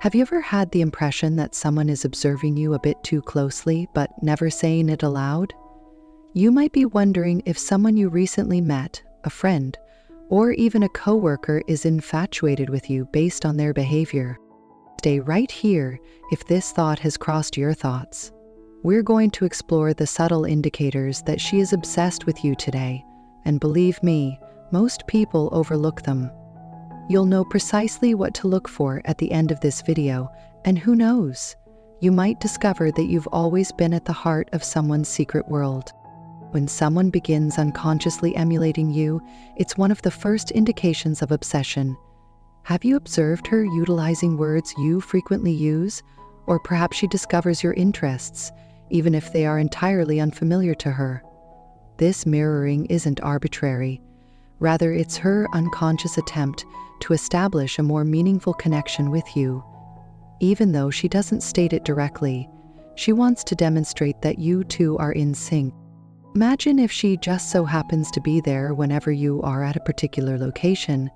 Have you ever had the impression that someone is observing you a bit too closely, but never saying it aloud? You might be wondering if someone you recently met, a friend, or even a coworker is infatuated with you based on their behavior. Stay right here if this thought has crossed your thoughts. We're going to explore the subtle indicators that she is obsessed with you today, and believe me, most people overlook them. You'll know precisely what to look for at the end of this video, and who knows, you might discover that you've always been at the heart of someone's secret world. When someone begins unconsciously emulating you, it's one of the first indications of obsession. Have you observed her utilizing words you frequently use? Or perhaps she discovers your interests, even if they are entirely unfamiliar to her. This mirroring isn't arbitrary. Rather, it's her unconscious attempt to establish a more meaningful connection with you. Even though she doesn't state it directly, she wants to demonstrate that you two are in sync. Imagine if she just so happens to be there whenever you are at a particular location.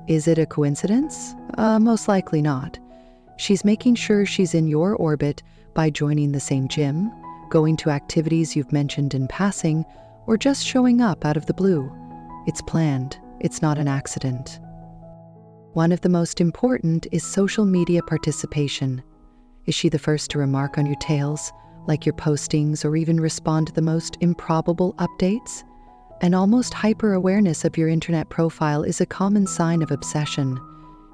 Is it a coincidence? Most likely not. She's making sure she's in your orbit by joining the same gym, going to activities you've mentioned in passing, or just showing up out of the blue. It's planned. It's not an accident. One of the most important is social media participation. Is she the first to remark on your tales, like your postings, or even respond to the most improbable updates? An almost hyper-awareness of your internet profile is a common sign of obsession.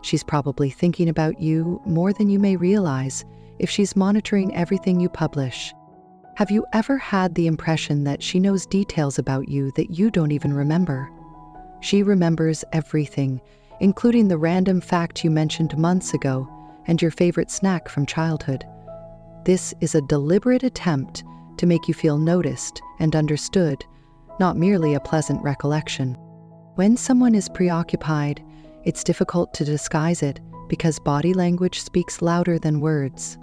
She's probably thinking about you more than you may realize if she's monitoring everything you publish. Have you ever had the impression that she knows details about you that you don't even remember? She remembers everything, including the random fact you mentioned months ago and your favorite snack from childhood. This is a deliberate attempt to make you feel noticed and understood, not merely a pleasant recollection. When someone is preoccupied, it's difficult to disguise it because body language speaks louder than words.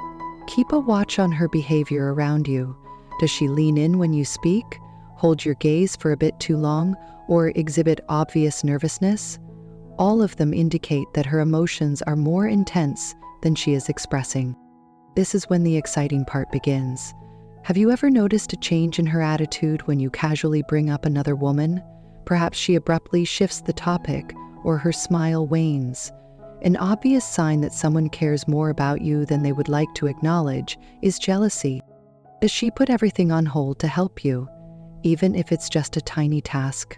Keep a watch on her behavior around you. Does she lean in when you speak, hold your gaze for a bit too long, or exhibit obvious nervousness? All of them indicate that her emotions are more intense than she is expressing. This is when the exciting part begins. Have you ever noticed a change in her attitude when you casually bring up another woman? Perhaps she abruptly shifts the topic, or her smile wanes. An obvious sign that someone cares more about you than they would like to acknowledge is jealousy. Does she put everything on hold to help you, even if it's just a tiny task?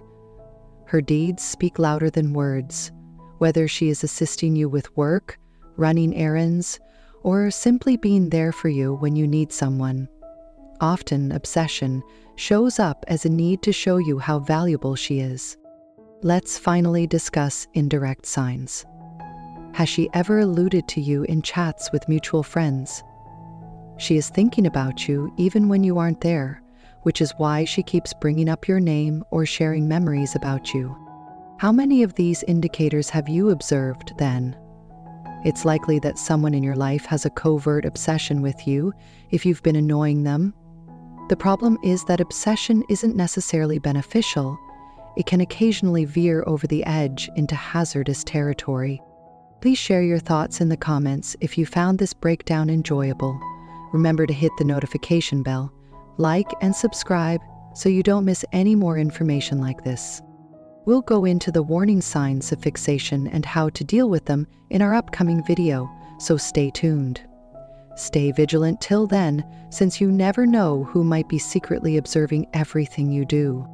Her deeds speak louder than words. Whether she is assisting you with work, running errands, or simply being there for you when you need someone. Often, obsession shows up as a need to show you how valuable she is. Let's finally discuss indirect signs. Has she ever alluded to you in chats with mutual friends? She is thinking about you even when you aren't there, which is why she keeps bringing up your name or sharing memories about you. How many of these indicators have you observed then? It's likely that someone in your life has a covert obsession with you if you've been annoying them. The problem is that obsession isn't necessarily beneficial. It can occasionally veer over the edge into hazardous territory. Please share your thoughts in the comments if you found this breakdown enjoyable. Remember to hit the notification bell, like and subscribe so you don't miss any more information like this. We'll go into the warning signs of fixation and how to deal with them in our upcoming video, so stay tuned. Stay vigilant till then, since you never know who might be secretly observing everything you do.